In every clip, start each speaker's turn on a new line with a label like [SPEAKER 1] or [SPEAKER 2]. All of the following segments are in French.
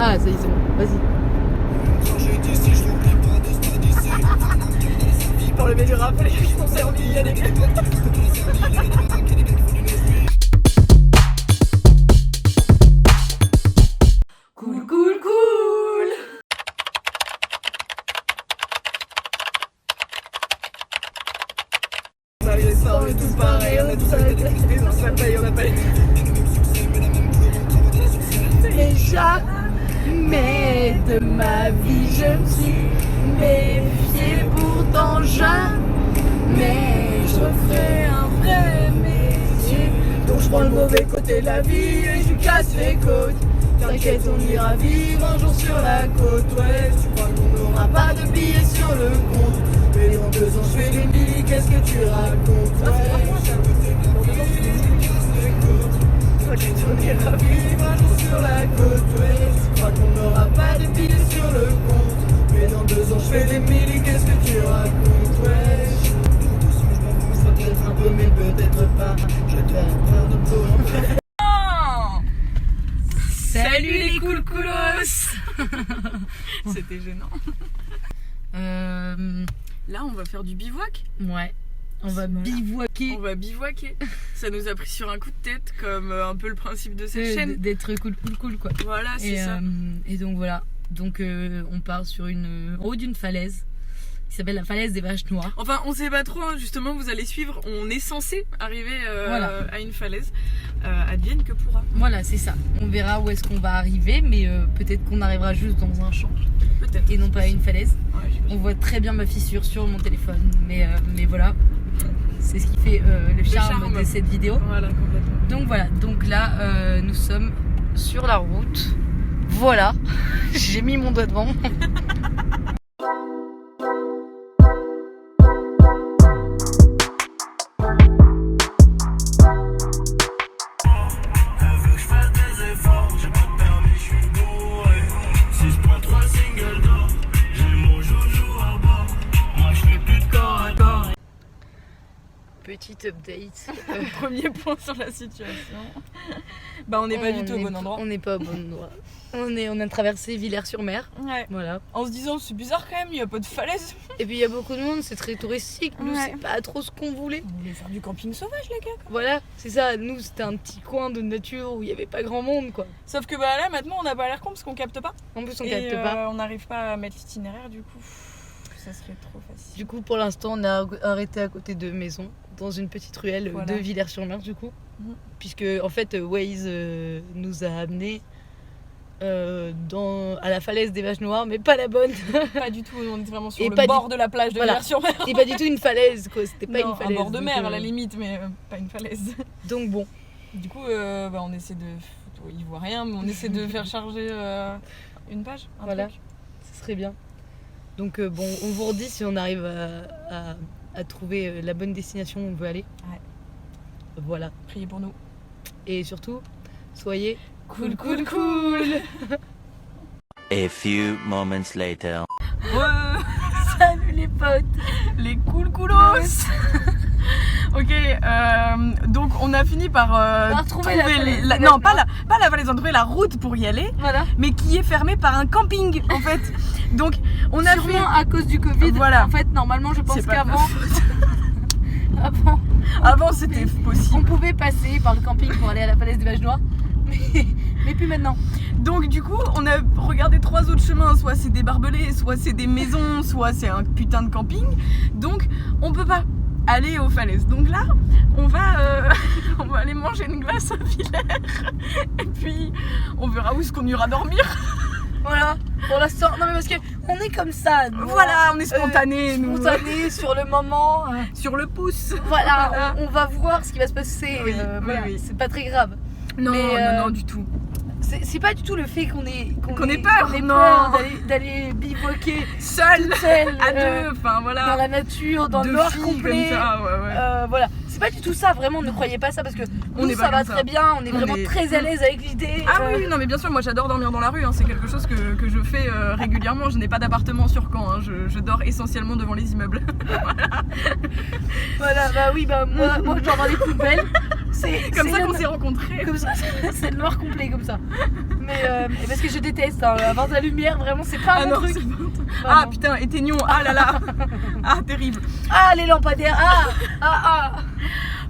[SPEAKER 1] Ah, ça y est, c'est bon. Vas-y.
[SPEAKER 2] Pour le du rap, les gens qui sont servis, il y a des gars.
[SPEAKER 1] Cool, cool, cool.
[SPEAKER 2] On est tous pareils, on a tous arrêté d'écouter, on a pas les...
[SPEAKER 1] Mais jamais de ma vie je me suis méfiée, pourtant jamais je ferai un vrai métier. Donc je prends le mauvais côté de la vie et je lui casse les côtes. T'inquiète, on ira vivre un jour sur la côte. Ouais, tu crois qu'on n'aura pas de billets sur le compte, mais dans 2 ans je fais des milliers, qu'est-ce que tu racontes? T'inquiète, on ira vivre un jour sur la côte. Ouais, tu crois qu'on n'aura pas de billets sur le compte, mais dans 2 ans je fais des milliers, qu'est-ce que tu racontes? Ouais, peut-être un peu, mais peut-être pas. Je te fais un de peau.
[SPEAKER 2] Salut les cool coolos. C'était gênant. Là, on va faire du bivouac.
[SPEAKER 1] Ouais, on va bivouaquer.
[SPEAKER 2] On va bivouaquer. Ça nous a pris sur un coup de tête, comme un peu le principe de cette chaîne.
[SPEAKER 1] D'être cool, cool, cool, quoi.
[SPEAKER 2] Voilà, c'est ça.
[SPEAKER 1] Et donc voilà. Donc on part sur en haut d'une falaise qui s'appelle la falaise des Vaches Noires.
[SPEAKER 2] Enfin, on sait pas trop, hein. Justement, vous allez suivre. On est censé arriver à une falaise. Advienne que pourra.
[SPEAKER 1] Voilà, c'est ça. On verra où est-ce qu'on va arriver, mais peut-être qu'on arrivera juste dans un champ.
[SPEAKER 2] Peut-être.
[SPEAKER 1] Et non pas à une falaise.
[SPEAKER 2] Ouais,
[SPEAKER 1] on voit très bien ma fissure sur mon téléphone, mais voilà. C'est ce qui fait le charme de cette vidéo.
[SPEAKER 2] Voilà, complètement.
[SPEAKER 1] Donc voilà, donc là nous sommes sur la route. Voilà, j'ai mis mon doigt devant. Petite update.
[SPEAKER 2] Premier point sur la situation. Bah, on n'est pas du tout au bon endroit.
[SPEAKER 1] On n'est pas au bon endroit. On a traversé Villers-sur-Mer.
[SPEAKER 2] Ouais.
[SPEAKER 1] Voilà.
[SPEAKER 2] En se disant, c'est bizarre quand même, il n'y a pas de falaise.
[SPEAKER 1] Et puis il y a beaucoup de monde, c'est très touristique. Nous, c'est pas trop ce qu'on voulait.
[SPEAKER 2] On voulait faire du camping sauvage, les gars.
[SPEAKER 1] Voilà, c'est ça. Nous, c'était un petit coin de nature où il n'y avait pas grand monde, quoi.
[SPEAKER 2] Sauf que bah là, maintenant, on n'a pas l'air con parce qu'on capte pas.
[SPEAKER 1] En plus, on capte pas.
[SPEAKER 2] On n'arrive pas à mettre l'itinéraire, du coup. Ça serait trop facile.
[SPEAKER 1] Du coup, pour l'instant, on a arrêté à côté de maison, dans une petite ruelle de Villers-sur-Mer, du coup. Puisque, en fait, Waze nous a amenés à la falaise des Vaches Noires, mais pas la bonne.
[SPEAKER 2] Pas du tout, on était vraiment sur le bord de la plage de Villers-sur-Mer.
[SPEAKER 1] Et pas du tout une falaise, quoi. C'était pas une falaise.
[SPEAKER 2] Un bord de mer à la limite, mais pas une falaise.
[SPEAKER 1] Donc bon.
[SPEAKER 2] Du coup, on essaie de... Il voit rien, mais on essaie de faire charger une page.
[SPEAKER 1] Voilà, ce serait bien. Donc bon, on vous redit si on arrive à trouver la bonne destination où on veut aller.
[SPEAKER 2] Ouais.
[SPEAKER 1] Voilà.
[SPEAKER 2] Priez pour nous.
[SPEAKER 1] Et surtout, soyez cool, cool, cool.
[SPEAKER 3] A few moments later.
[SPEAKER 1] Salut les potes.
[SPEAKER 2] Les cool coolos. Ok, donc on a fini par
[SPEAKER 1] trouver
[SPEAKER 2] la falaise, on a trouvé la route pour y aller,
[SPEAKER 1] voilà.
[SPEAKER 2] Mais qui est fermée par un camping en fait. Donc on a
[SPEAKER 1] sûrement à cause du Covid.
[SPEAKER 2] Voilà.
[SPEAKER 1] En fait, normalement, je pense qu'avant,
[SPEAKER 2] avant c'était possible.
[SPEAKER 1] On pouvait passer par le camping pour aller à la falaise des Vaches Noires, mais plus maintenant.
[SPEAKER 2] Donc du coup, on a regardé 3 autres chemins, soit c'est des barbelés, soit c'est des maisons, soit c'est un putain de camping. Donc on peut pas aller aux falaises. Donc là, on va aller manger une glace à Villers. Et puis, on verra où est-ce qu'on ira dormir.
[SPEAKER 1] Voilà, pour l'instant. Non mais parce que on est comme ça. Nous,
[SPEAKER 2] voilà, on est spontané.
[SPEAKER 1] Spontané sur le moment.
[SPEAKER 2] Sur le pouce.
[SPEAKER 1] Voilà, on va voir ce qui va se passer.
[SPEAKER 2] Oui,
[SPEAKER 1] oui. C'est pas très grave.
[SPEAKER 2] Non, non, du tout.
[SPEAKER 1] C'est pas du tout le fait qu'on ait
[SPEAKER 2] peur,
[SPEAKER 1] d'aller bivouaquer
[SPEAKER 2] seul, à deux, enfin voilà,
[SPEAKER 1] dans la nature, dans le noir complet.
[SPEAKER 2] Comme ça,
[SPEAKER 1] voilà, c'est pas du tout ça, vraiment. Ne croyez pas ça parce que ça va très bien. On est vraiment très à l'aise avec l'idée.
[SPEAKER 2] Ah oui, non mais bien sûr, moi j'adore dormir dans la rue. Hein, c'est quelque chose que je fais régulièrement. Je n'ai pas d'appartement sur Caen. Hein, je dors essentiellement devant les immeubles.
[SPEAKER 1] Voilà, bah oui, bah moi je dors dans les poubelles.
[SPEAKER 2] Comme ça
[SPEAKER 1] le-
[SPEAKER 2] qu'on s'est rencontrés.
[SPEAKER 1] Comme ça, c'est le noir complet comme ça. Mais parce que je déteste, hein, avoir de la lumière, vraiment, c'est pas un bon truc.
[SPEAKER 2] c'est pas un truc.
[SPEAKER 1] Vraiment.
[SPEAKER 2] Ah putain, éteignons. Ah là là. Ah, terrible.
[SPEAKER 1] Ah, les lampadaires, ah.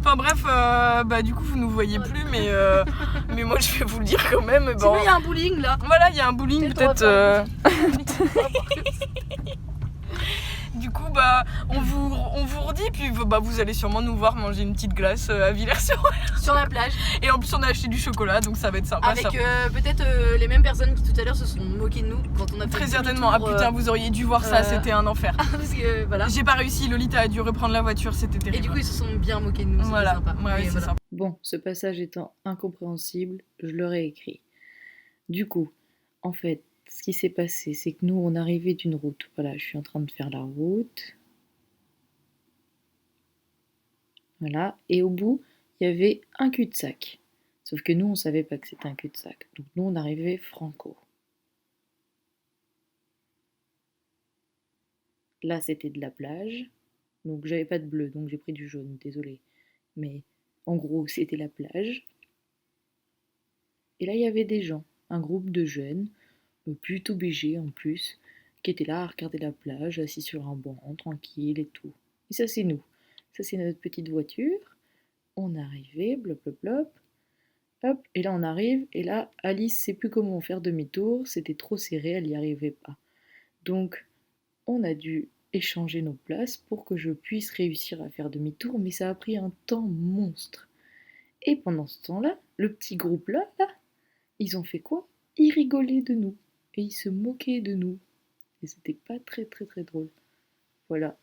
[SPEAKER 2] Enfin bref, bah du coup vous nous voyez plus, mais moi je vais vous le dire quand même.
[SPEAKER 1] Sinon,
[SPEAKER 2] Bon,
[SPEAKER 1] il y a un bowling là.
[SPEAKER 2] voilà, il y a un bowling
[SPEAKER 1] Peut-être
[SPEAKER 2] peut-être. Du coup, bah on vous redit, puis bah, vous allez sûrement nous voir manger une petite glace à Villers-sur-Mer.
[SPEAKER 1] Sur la plage.
[SPEAKER 2] Et en plus on a acheté du chocolat, donc ça va être sympa.
[SPEAKER 1] Avec
[SPEAKER 2] ça.
[SPEAKER 1] peut-être les mêmes personnes qui tout à l'heure se sont moquées de nous quand on a fait
[SPEAKER 2] Très
[SPEAKER 1] le
[SPEAKER 2] certainement.
[SPEAKER 1] tour,
[SPEAKER 2] Ah putain, vous auriez dû voir ça, c'était un enfer.
[SPEAKER 1] parce que voilà.
[SPEAKER 2] J'ai pas réussi, Lolita a dû reprendre la voiture, c'était
[SPEAKER 1] Et
[SPEAKER 2] terrible.
[SPEAKER 1] du coup, ils se sont bien moqués de nous.
[SPEAKER 2] Voilà,
[SPEAKER 1] Sympa.
[SPEAKER 2] ouais,
[SPEAKER 1] Mais
[SPEAKER 2] c'est
[SPEAKER 1] voilà.
[SPEAKER 2] sympa.
[SPEAKER 4] Bon, ce passage étant incompréhensible, je leur ai écrit. Du coup, en fait, ce qui s'est passé, c'est que nous, on arrivait d'une route. Voilà, je suis en train de faire la route. Voilà, et au bout, il y avait un cul-de-sac. Sauf que nous, on savait pas que c'était un cul-de-sac. Donc nous, on arrivait franco. Là, c'était de la plage. Donc j'avais pas de bleu, donc j'ai pris du jaune, désolé. Mais en gros, c'était la plage. Et là, il y avait des gens, un groupe de jeunes, plutôt BG en plus, qui étaient là à regarder la plage, assis sur un banc, tranquille et tout. Et ça, c'est nous. Ça, c'est notre petite voiture. On arrivait, blop, blop, blop. Hop, et là, on arrive. Et là, Alice sait plus comment faire demi-tour. C'était trop serré, elle n'y arrivait pas. Donc, on a dû échanger nos places pour que je puisse réussir à faire demi-tour, mais ça a pris un temps monstre. Et pendant ce temps-là, le petit groupe là, ils ont fait quoi? Ils rigolaient de nous. Et ils se moquaient de nous. Et c'était pas très très très drôle. Voilà.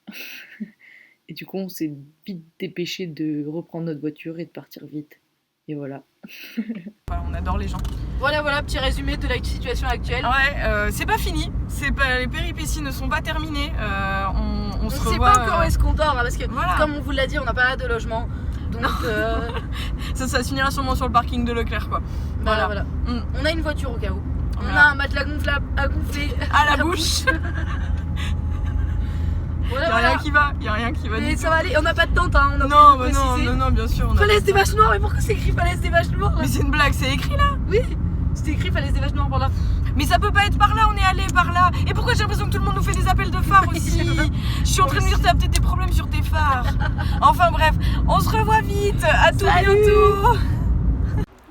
[SPEAKER 4] Et du coup, on s'est vite dépêché de reprendre notre voiture et de partir vite. Et voilà.
[SPEAKER 2] Voilà, on adore les gens.
[SPEAKER 1] Voilà, petit résumé de la situation actuelle.
[SPEAKER 2] Ouais, c'est pas fini. Les péripéties ne sont pas terminées. On
[SPEAKER 1] On
[SPEAKER 2] se
[SPEAKER 1] sait
[SPEAKER 2] revoit.
[SPEAKER 1] pas encore où est-ce qu'on dort, hein, parce que
[SPEAKER 2] Voilà.
[SPEAKER 1] comme on vous l'a dit, on n'a pas de logement. Donc
[SPEAKER 2] Ça se finira sûrement sur le parking de Leclerc, quoi.
[SPEAKER 1] voilà.
[SPEAKER 2] Mm.
[SPEAKER 1] On a une voiture au cas où. On
[SPEAKER 2] Voilà.
[SPEAKER 1] a un matelas gonflable à gonfler.
[SPEAKER 2] À la bouche.
[SPEAKER 1] Voilà,
[SPEAKER 2] Y a rien qui va.
[SPEAKER 1] Mais
[SPEAKER 2] du
[SPEAKER 1] ça
[SPEAKER 2] tout.
[SPEAKER 1] va aller, on n'a pas de tente, hein, on a
[SPEAKER 2] Non,
[SPEAKER 1] oublié de
[SPEAKER 2] bah
[SPEAKER 1] préciser.
[SPEAKER 2] non, bien sûr. on a-
[SPEAKER 1] Falaise des vaches noires, mais pourquoi c'est écrit falaise des vaches noires là?
[SPEAKER 2] Mais c'est une blague, c'est écrit là.
[SPEAKER 1] Oui, c'était écrit falaise des vaches noires par là.
[SPEAKER 2] Mais ça peut pas être par là, on est allé par là. Et pourquoi j'ai l'impression que tout le monde nous fait des appels de phare aussi? Je suis en train de me dire, t'as peut-être des problèmes sur tes phares. Enfin bref, on se revoit vite. À tout
[SPEAKER 1] Salut.
[SPEAKER 2] bientôt.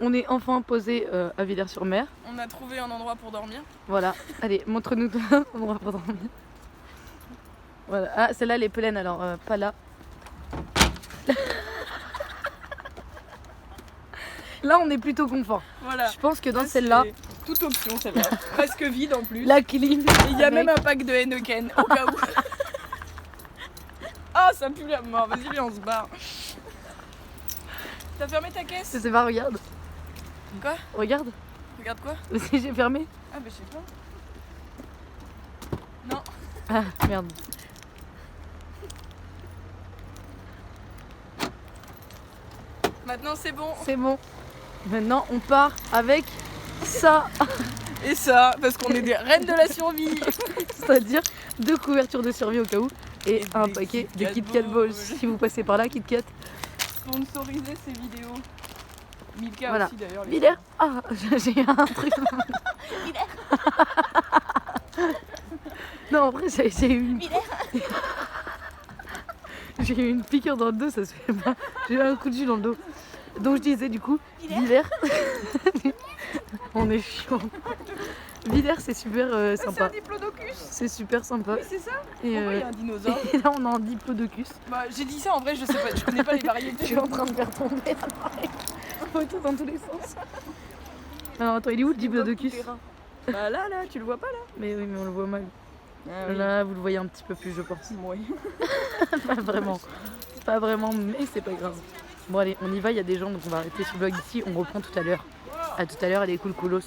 [SPEAKER 1] On est enfin posé à Villers-sur-Mer.
[SPEAKER 2] On a trouvé un endroit pour dormir.
[SPEAKER 1] Voilà, allez, montre-nous un endroit pour dormir. Voilà, ah celle-là elle est pleine alors, pas là. Là on est plutôt confort.
[SPEAKER 2] Voilà.
[SPEAKER 1] Je pense que dans
[SPEAKER 2] Là,
[SPEAKER 1] celle-là,
[SPEAKER 2] c'est toute option celle-là. Presque vide en plus.
[SPEAKER 1] la clim.
[SPEAKER 2] Et il y a même un pack de Heineken au cas où. Ah, ça pue la mort. Vas-y, viens, on se barre. T'as fermé ta caisse?
[SPEAKER 1] Je sais pas, regarde.
[SPEAKER 2] Quoi?
[SPEAKER 1] Regarde.
[SPEAKER 2] Regarde quoi?
[SPEAKER 1] Si j'ai fermé.
[SPEAKER 2] Ah, bah je sais pas. Non.
[SPEAKER 1] Ah merde.
[SPEAKER 2] Maintenant c'est bon.
[SPEAKER 1] C'est bon. Maintenant on part avec ça.
[SPEAKER 2] Et ça, parce qu'on est des reines de la survie.
[SPEAKER 1] C'est-à-dire 2 couvertures de survie au cas où. Et
[SPEAKER 2] Et
[SPEAKER 1] un
[SPEAKER 2] des
[SPEAKER 1] paquet
[SPEAKER 2] Kit
[SPEAKER 1] de
[SPEAKER 2] Kat
[SPEAKER 1] Kit Kat
[SPEAKER 2] Balls.
[SPEAKER 1] Balls. Si vous passez par là, Kit Kat.
[SPEAKER 2] Sponsoriser ces vidéos. Milka
[SPEAKER 1] Voilà.
[SPEAKER 2] aussi d'ailleurs. les
[SPEAKER 1] Villers. Ah, j'ai un truc. Non, en vrai, j'ai eu une. J'ai eu une piqûre dans le dos, ça se fait pas. J'ai eu un coup de jus dans le dos. Donc je disais du coup, Villers. On est chiant. Villers, c'est super
[SPEAKER 2] C'est
[SPEAKER 1] sympa.
[SPEAKER 2] un diplodocus.
[SPEAKER 1] C'est super sympa.
[SPEAKER 2] Oui, c'est ça.
[SPEAKER 1] Et,
[SPEAKER 2] Pourquoi il y a un dinosaure?
[SPEAKER 1] et là, on a un diplodocus.
[SPEAKER 2] Bah, j'ai dit ça en vrai, je sais pas, je connais pas les
[SPEAKER 1] Je
[SPEAKER 2] variétés.
[SPEAKER 1] suis en train de faire tomber l'appareil. Photo dans tous les sens. Alors attends, il est où le diplodocus?
[SPEAKER 2] Bah là, tu le vois pas là?
[SPEAKER 1] Mais oui, mais on le voit mal.
[SPEAKER 2] Ah,
[SPEAKER 1] Là, vous le voyez un petit peu plus, je pense.
[SPEAKER 2] Oui.
[SPEAKER 1] Pas vraiment. Pas vraiment, mais c'est pas grave. Bon, allez, on y va. Il y a des gens, donc on va arrêter ce vlog ici. On reprend tout à l'heure. À tout à l'heure, elle est cool, coolos.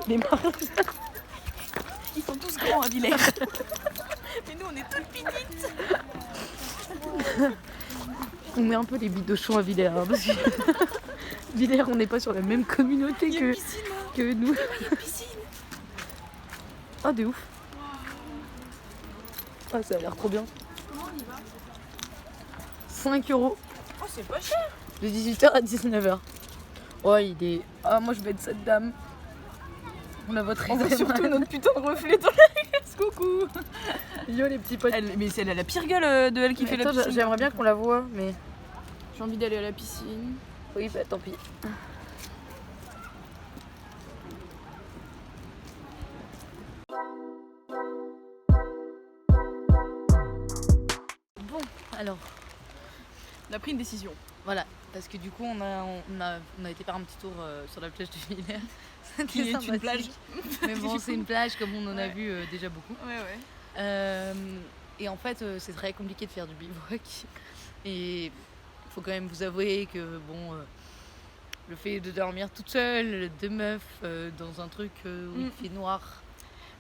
[SPEAKER 1] Les marches.
[SPEAKER 2] Ils sont tous grands à Villers. Mais nous, on est toutes petites.
[SPEAKER 1] On est un peu les bidochons à Villers. Hein, parce que Villers, on n'est pas sur la même communauté
[SPEAKER 2] Il y a une piscine là.
[SPEAKER 1] que nous.
[SPEAKER 2] Il y a une piscine.
[SPEAKER 1] Ah, de ouf. Ah, ça a l'air trop bien.
[SPEAKER 2] Comment on y va?
[SPEAKER 1] 5 €.
[SPEAKER 2] Oh, c'est pas cher.
[SPEAKER 1] De 18h à 19h. Ouais, il est... Ah, moi je vais être cette dame. On la voterait.
[SPEAKER 2] On voit surtout notre putain de reflet dans la glace. Coucou.
[SPEAKER 1] Yo les petits potes.
[SPEAKER 2] Mais elle a la pire gueule de elle qui fait la
[SPEAKER 1] Attends,
[SPEAKER 2] piscine.
[SPEAKER 1] j'aimerais bien qu'on la voie, mais...
[SPEAKER 2] J'ai envie d'aller à la piscine.
[SPEAKER 1] Oui, bah tant pis. Bon, alors,
[SPEAKER 2] On a pris une décision.
[SPEAKER 1] voilà. Parce que du coup, on a été faire un petit tour sur la plage de Villers.
[SPEAKER 2] Qui est une plage.
[SPEAKER 1] Mais bon, c'est une plage comme on en a
[SPEAKER 2] Ouais.
[SPEAKER 1] vu déjà beaucoup.
[SPEAKER 2] Ouais.
[SPEAKER 1] Et en fait, c'est très compliqué de faire du bivouac. Et il faut quand même vous avouer que bon, le fait de dormir toute seule, deux meufs, dans un truc où il fait noir.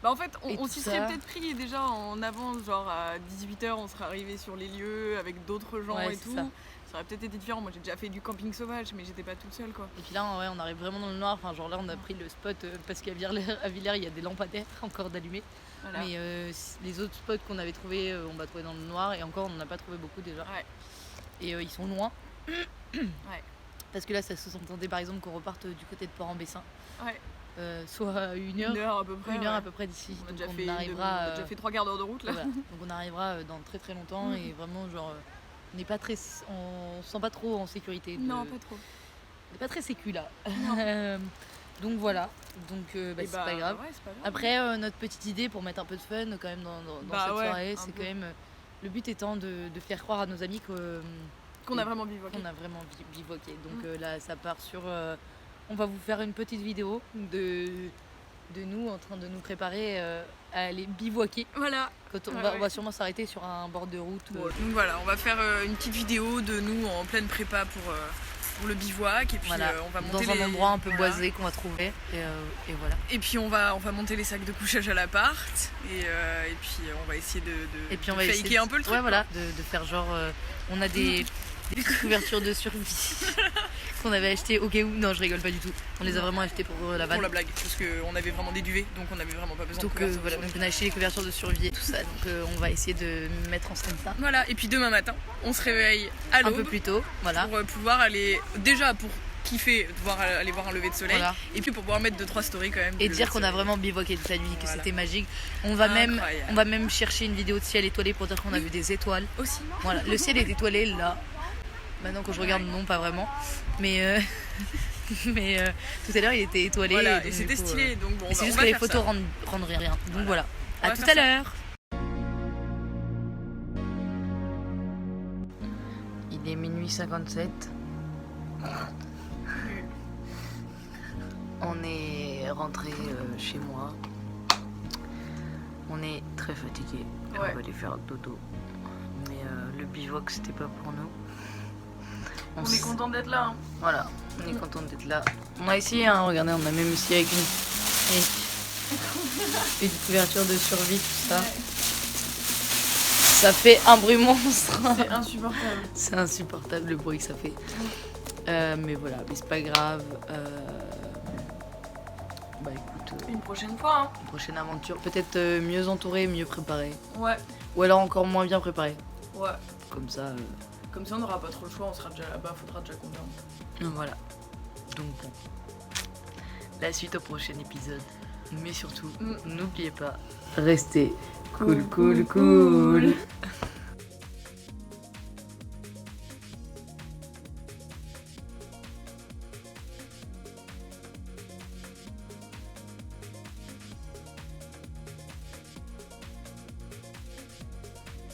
[SPEAKER 2] Bah en fait,
[SPEAKER 1] Et
[SPEAKER 2] on
[SPEAKER 1] tout
[SPEAKER 2] s'y
[SPEAKER 1] ça.
[SPEAKER 2] serait peut-être pris déjà en avance, genre à 18h, on serait arrivé sur les lieux avec d'autres gens
[SPEAKER 1] Ouais,
[SPEAKER 2] et
[SPEAKER 1] c'est
[SPEAKER 2] tout.
[SPEAKER 1] ça.
[SPEAKER 2] Ça aurait peut-être été différent. Moi, j'ai déjà fait du camping sauvage, mais j'étais pas toute seule, quoi.
[SPEAKER 1] Et puis là, ouais, on arrive vraiment dans le noir. Enfin, genre là, on a pris le spot parce qu'à Villers, il y a des lampadaires encore d'allumés.
[SPEAKER 2] Voilà.
[SPEAKER 1] Mais les autres spots qu'on avait trouvés, on va trouver dans le noir. Et encore, on n'en a pas trouvé beaucoup déjà.
[SPEAKER 2] Ouais.
[SPEAKER 1] Et ils sont loin.
[SPEAKER 2] Ouais.
[SPEAKER 1] Parce que là, ça sous-entendait par exemple qu'on reparte du côté de Port-en-Bessin.
[SPEAKER 2] Ouais.
[SPEAKER 1] Soit à une heure.
[SPEAKER 2] Une heure à peu près.
[SPEAKER 1] Une heure
[SPEAKER 2] ouais.
[SPEAKER 1] à peu près d'ici.
[SPEAKER 2] On a
[SPEAKER 1] Donc
[SPEAKER 2] déjà
[SPEAKER 1] on
[SPEAKER 2] fait,
[SPEAKER 1] arrivera.
[SPEAKER 2] on a déjà fait 3 quarts d'heure de route là.
[SPEAKER 1] Voilà. Donc on arrivera dans très très longtemps et vraiment genre on n'est pas très, on se sent pas trop en sécurité.
[SPEAKER 2] Non, pas trop.
[SPEAKER 1] On n'est pas très sécu là.
[SPEAKER 2] Non.
[SPEAKER 1] Donc voilà. Donc bah,
[SPEAKER 2] Et
[SPEAKER 1] c'est pas grave.
[SPEAKER 2] Ouais, c'est pas grave.
[SPEAKER 1] Après notre petite idée pour mettre un peu de fun quand même dans
[SPEAKER 2] Bah
[SPEAKER 1] cette
[SPEAKER 2] ouais,
[SPEAKER 1] soirée,
[SPEAKER 2] un
[SPEAKER 1] c'est
[SPEAKER 2] peu.
[SPEAKER 1] quand même le but étant de faire croire à nos amis
[SPEAKER 2] Qu'on a vraiment bivouaqué.
[SPEAKER 1] qu'on a vraiment bivouaqué. Donc là ça part sur on va vous faire une petite vidéo de nous en train de nous préparer à aller bivouaquer.
[SPEAKER 2] Voilà.
[SPEAKER 1] Quand
[SPEAKER 2] Ouais,
[SPEAKER 1] on va sûrement s'arrêter sur un bord de route.
[SPEAKER 2] Donc voilà, on va faire une petite vidéo de nous en pleine prépa pour le bivouac et puis
[SPEAKER 1] voilà,
[SPEAKER 2] on va monter
[SPEAKER 1] dans un endroit un peu
[SPEAKER 2] voilà.
[SPEAKER 1] boisé qu'on va trouver et voilà.
[SPEAKER 2] Et puis on va monter les sacs de couchage à l'appart et puis on va essayer de
[SPEAKER 1] Et puis on
[SPEAKER 2] de
[SPEAKER 1] va
[SPEAKER 2] faker
[SPEAKER 1] essayer
[SPEAKER 2] un peu le truc.
[SPEAKER 1] ouais,
[SPEAKER 2] quoi.
[SPEAKER 1] voilà, de faire genre on a des petites couvertures de survie qu'on avait achetées au cas où. Non, je rigole pas du tout. On les a vraiment achetées pour la vanne.
[SPEAKER 2] Pour la blague, parce qu'on avait vraiment des duvets, donc on avait vraiment pas besoin
[SPEAKER 1] Donc
[SPEAKER 2] de couverture
[SPEAKER 1] voilà,
[SPEAKER 2] sur
[SPEAKER 1] donc
[SPEAKER 2] le
[SPEAKER 1] on a acheté les couvertures de survie et tout ça. Donc on va essayer de mettre en scène ça
[SPEAKER 2] Voilà, et puis demain matin, on se réveille à
[SPEAKER 1] un peu
[SPEAKER 2] l'aube
[SPEAKER 1] plus tôt. Voilà.
[SPEAKER 2] pour pouvoir aller, déjà pour kiffer, pouvoir aller voir un lever de soleil,
[SPEAKER 1] Voilà.
[SPEAKER 2] et puis pour pouvoir mettre 2-3 stories quand même.
[SPEAKER 1] Et
[SPEAKER 2] du
[SPEAKER 1] dire
[SPEAKER 2] lever de
[SPEAKER 1] qu'on a
[SPEAKER 2] soleil.
[SPEAKER 1] vraiment bivouaqué toute la nuit, que
[SPEAKER 2] Voilà.
[SPEAKER 1] c'était magique. On va même
[SPEAKER 2] Incroyable.
[SPEAKER 1] chercher une vidéo de ciel étoilé pour dire qu'on a vu des étoiles.
[SPEAKER 2] Aussi.
[SPEAKER 1] Voilà, le ciel est étoilé là. Maintenant quand je regarde, non, pas vraiment. Mais tout à l'heure il était étoilé.
[SPEAKER 2] Voilà,
[SPEAKER 1] donc,
[SPEAKER 2] et
[SPEAKER 1] du
[SPEAKER 2] c'était
[SPEAKER 1] coup,
[SPEAKER 2] stylé, donc bon,
[SPEAKER 1] Mais c'est
[SPEAKER 2] on
[SPEAKER 1] juste
[SPEAKER 2] va
[SPEAKER 1] que les
[SPEAKER 2] faire
[SPEAKER 1] photos
[SPEAKER 2] ça.
[SPEAKER 1] rendent rien. Donc voilà.
[SPEAKER 2] On
[SPEAKER 1] À
[SPEAKER 2] va
[SPEAKER 1] tout
[SPEAKER 2] faire
[SPEAKER 1] à
[SPEAKER 2] ça.
[SPEAKER 1] l'heure. Il est minuit 57. On est rentré chez moi. On est très fatigué.
[SPEAKER 2] Ouais.
[SPEAKER 1] On va aller faire dodo. Mais le bivouac c'était pas pour nous.
[SPEAKER 2] On est content d'être là. Hein.
[SPEAKER 1] Voilà, on est content d'être là. On a essayé, hein, regardez, on a même essayé avec une couverture de survie, tout ça. Ça fait un bruit monstre.
[SPEAKER 2] C'est insupportable.
[SPEAKER 1] C'est insupportable le bruit que ça fait. Mais voilà, mais c'est pas grave. Bah écoute,
[SPEAKER 2] Une prochaine fois. Hein.
[SPEAKER 1] une prochaine aventure, peut-être mieux entourée, mieux préparée.
[SPEAKER 2] Ouais,
[SPEAKER 1] Ou alors encore moins bien préparée.
[SPEAKER 2] ouais.
[SPEAKER 1] Comme ça,
[SPEAKER 2] Comme ça, on n'aura pas trop le choix, on sera déjà là-bas, faudra déjà qu'on dorme.
[SPEAKER 1] voilà. Donc bon. La suite au prochain épisode. Mais surtout, n'oubliez pas, restez cool.